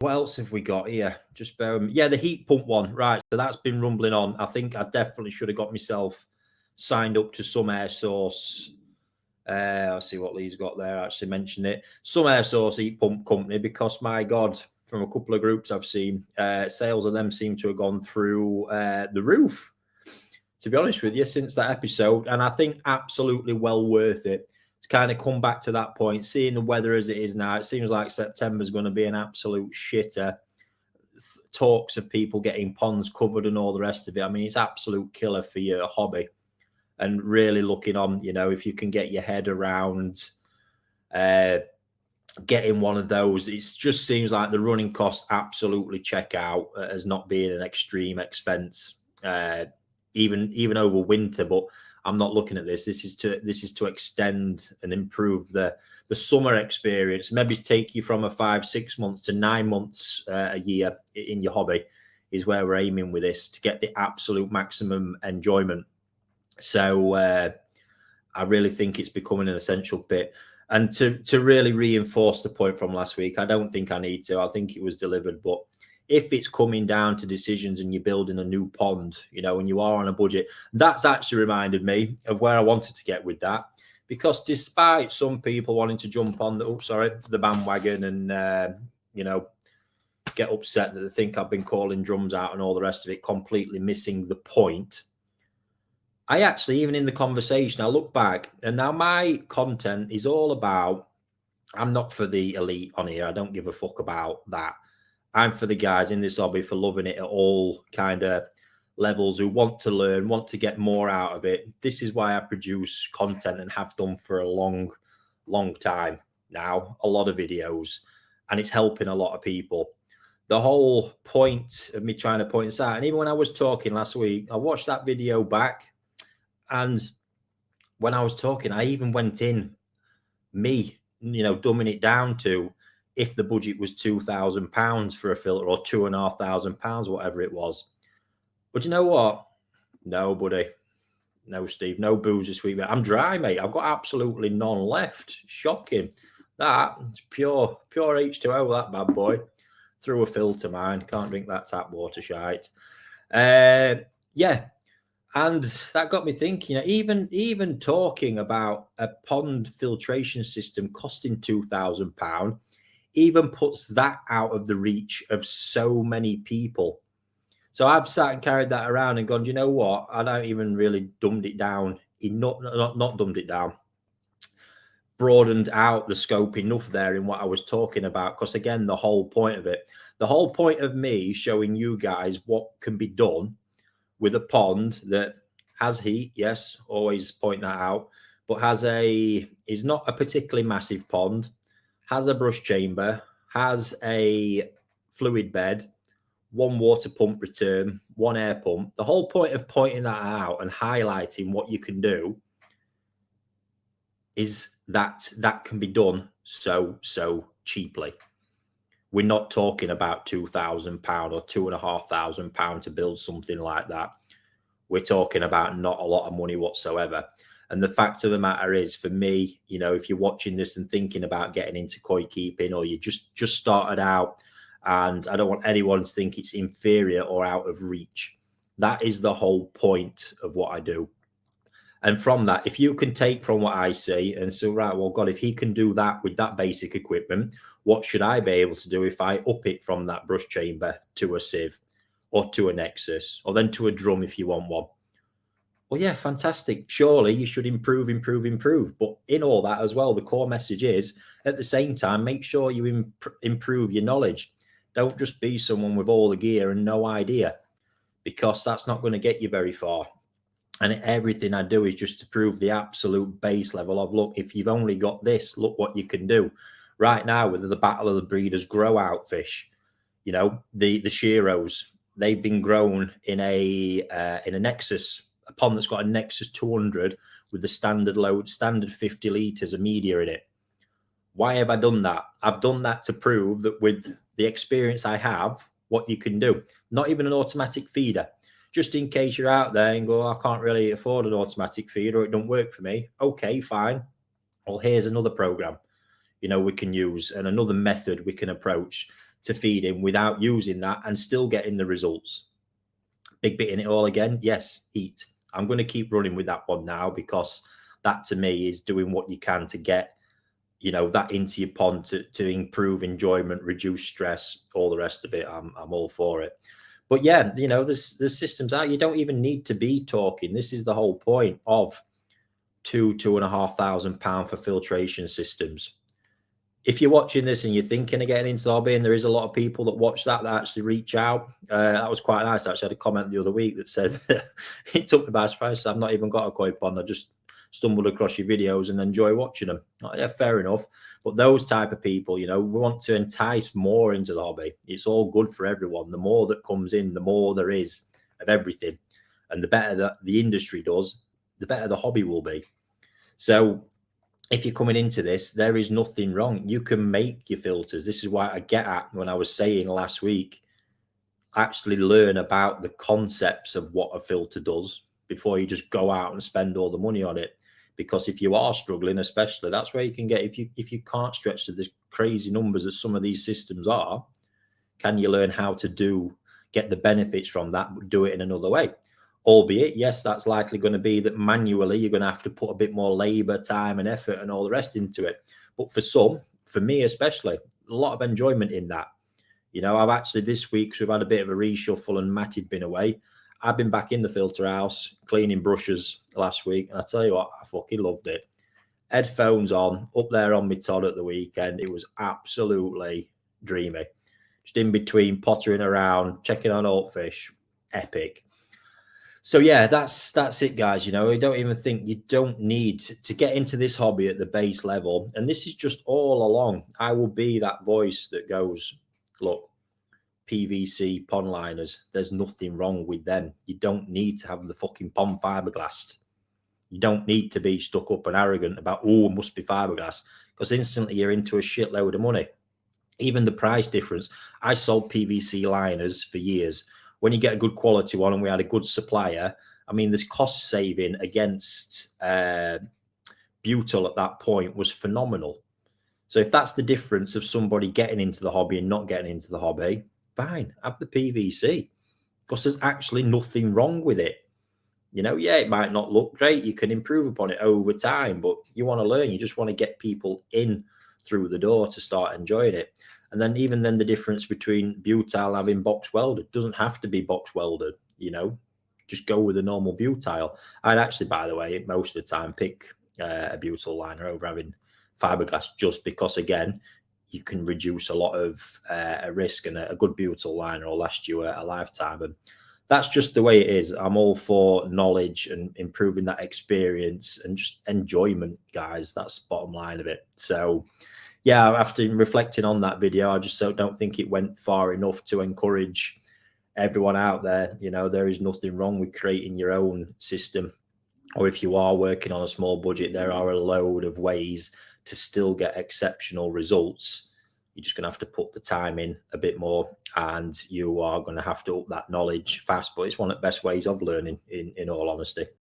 What else have we got here? Just bear with me. Yeah, the heat pump one. Right. So that's been rumbling on. I think I definitely should have got myself signed up to some air source. I'll see what Lee's got there. I actually mentioned it. Some air source heat pump company, because my God, from a couple of groups I've seen, sales of them seem to have gone through the roof, to be honest with you, since that episode. And I think absolutely well worth it. It's kind of come back to that point, seeing the weather as it is now. It seems like September's going to be an absolute shitter. Talks of people getting ponds covered and all the rest of it. I mean, it's absolute killer for your hobby. And really looking on, if you can get your head around getting one of those, it just seems like the running costs absolutely check out as not being an extreme expense, even over winter. But I'm not looking at this. This is to extend and improve the summer experience. Maybe take you from a 5-6 months to 9 months a year in your hobby is where we're aiming with this, to get the absolute maximum enjoyment. So I really think it's becoming an essential bit. And to really reinforce the point from last week, I don't think I need to. I think it was delivered. But if it's coming down to decisions and you're building a new pond, and you are on a budget, that's actually reminded me of where I wanted to get with that. Because despite some people wanting to jump on the bandwagon and, get upset that they think I've been calling drums out and all the rest of it, completely missing the point. I actually, even in the conversation, I look back and now my content is all about, I'm not for the elite on here. I don't give a fuck about that. I'm for the guys in this hobby for loving it at all kind of levels, who want to learn, want to get more out of it. This is why I produce content and have done for a long, long time now, a lot of videos, and it's helping a lot of people. The whole point of me trying to point this out, and even when I was talking last week, I watched that video back. And when I was talking, I even went in, dumbing it down to if the budget was £2,000 for a filter or £2,500, whatever it was. But you know what? No, buddy. No, Steve. No booze this week. I'm dry, mate. I've got absolutely none left. Shocking. It's pure H2O, that bad boy. Through a filter, mine. Can't drink that tap water shite. Yeah. And that got me thinking, even talking about a pond filtration system costing £2,000 even puts that out of the reach of so many people. So I've sat and carried that around and gone, you know what? I don't even really dumbed it down. Not dumbed it down. Broadened out the scope enough there in what I was talking about. Because again, the whole point of me showing you guys what can be done with a pond that has heat, yes, always point that out, but is not a particularly massive pond, has a brush chamber, has a fluid bed, one water pump return, one air pump. The whole point of pointing that out and highlighting what you can do is that can be done so cheaply. We're not talking about £2,000 or £2,500 to build something like that. We're talking about not a lot of money whatsoever. And the fact of the matter is, for me, if you're watching this and thinking about getting into koi keeping, or you just started out, and I don't want anyone to think it's inferior or out of reach. That is the whole point of what I do. And from that, if you can take from what I say and say, right, well, God, if he can do that with that basic equipment, what should I be able to do if I up it from that brush chamber to a sieve or to a Nexus, or then to a drum if you want one? Well, yeah, fantastic. Surely you should improve. But in all that as well, the core message is, at the same time, make sure you improve your knowledge. Don't just be someone with all the gear and no idea, because that's not going to get you very far. And everything I do is just to prove the absolute base level of, look, if you've only got this, look what you can do. Right now, with the Battle of the Breeders grow out fish, the Sheros, they've been grown in a Nexus, a pond that's got a Nexus 200 with the standard 50 litres of media in it. Why have I done that? I've done that to prove that with the experience I have, what you can do. Not even an automatic feeder. Just in case you're out there and go, I can't really afford an automatic feeder, or it don't work for me. Okay, fine. Well, here's another program, we can use, and another method we can approach to feed him without using that and still getting the results. Big bit in it all again. Yes, heat. I'm going to keep running with that one now, because that to me is doing what you can to get, you know, that into your pond to improve enjoyment, reduce stress, all the rest of it. I'm all for it. But yeah, you know, there's systems out. You don't even need to be talking. This is the whole point of £2,500 for filtration systems. If you're watching this and you're thinking of getting into the hobby, and there is a lot of people that watch that actually reach out, that was quite nice. Actually, I had a comment the other week that said it took me by surprise. I've not even got a koi pond. I just stumbled across your videos and enjoy watching them. Oh, yeah, fair enough. But those type of people, you know, we want to entice more into the hobby. It's all good for everyone. The more that comes in, the more there is of everything, and the better that the industry does, the better the hobby will be. So if you're coming into this, there is nothing wrong. You can make your filters. This is why I get at when I was saying last week, actually learn about the concepts of what a filter does before you just go out and spend all the money on it. Because if you are struggling, especially, that's where you can get, if you can't stretch to the crazy numbers that some of these systems are, can you learn how to get the benefits from that, but do it in another way? Albeit, yes, that's likely going to be that manually you're going to have to put a bit more labor, time and effort and all the rest into it. But for some, for me especially, a lot of enjoyment in that. You know, I've actually this week, so we've had a bit of a reshuffle and Matt had been away. I've been back in the filter house cleaning brushes last week, and I tell you what, I fucking loved it. Headphones on, up there on my Todd at the weekend. It was absolutely dreamy. Just in between pottering around, checking on old fish, epic. So yeah, that's it, guys. You know, I don't even think you don't need to get into this hobby at the base level. And this is just all along. I will be that voice that goes, look, PVC pond liners, there's nothing wrong with them. You don't need to have the fucking pond fiberglass. You don't need to be stuck up and arrogant about, oh, it must be fiberglass, because instantly you're into a shitload of money. Even the price difference. I sold PVC liners for years. When you get a good quality one, and we had a good supplier, I mean, this cost saving against butyl at that point was phenomenal. So if that's the difference of somebody getting into the hobby and not getting into the hobby, fine, have the PVC, because there's actually nothing wrong with it. You know, yeah, it might not look great. You can improve upon it over time, but you want to learn. You just want to get people in through the door to start enjoying it. And then even then, the difference between butyl having box welded, doesn't have to be box welded, you know, just go with a normal butyl. I'd actually, by the way, most of the time pick a butyl liner over having fiberglass, just because, again, you can reduce a lot of risk, and a good butyl liner will last you a lifetime. And that's just the way it is. I'm all for knowledge and improving that experience and just enjoyment, guys. That's the bottom line of it. So yeah, after reflecting on that video, I just don't think it went far enough to encourage everyone out there. You know, there is nothing wrong with creating your own system, or if you are working on a small budget, there are a load of ways to still get exceptional results. You're just going to have to put the time in a bit more, and you are going to have to up that knowledge fast. But it's one of the best ways of learning, in all honesty.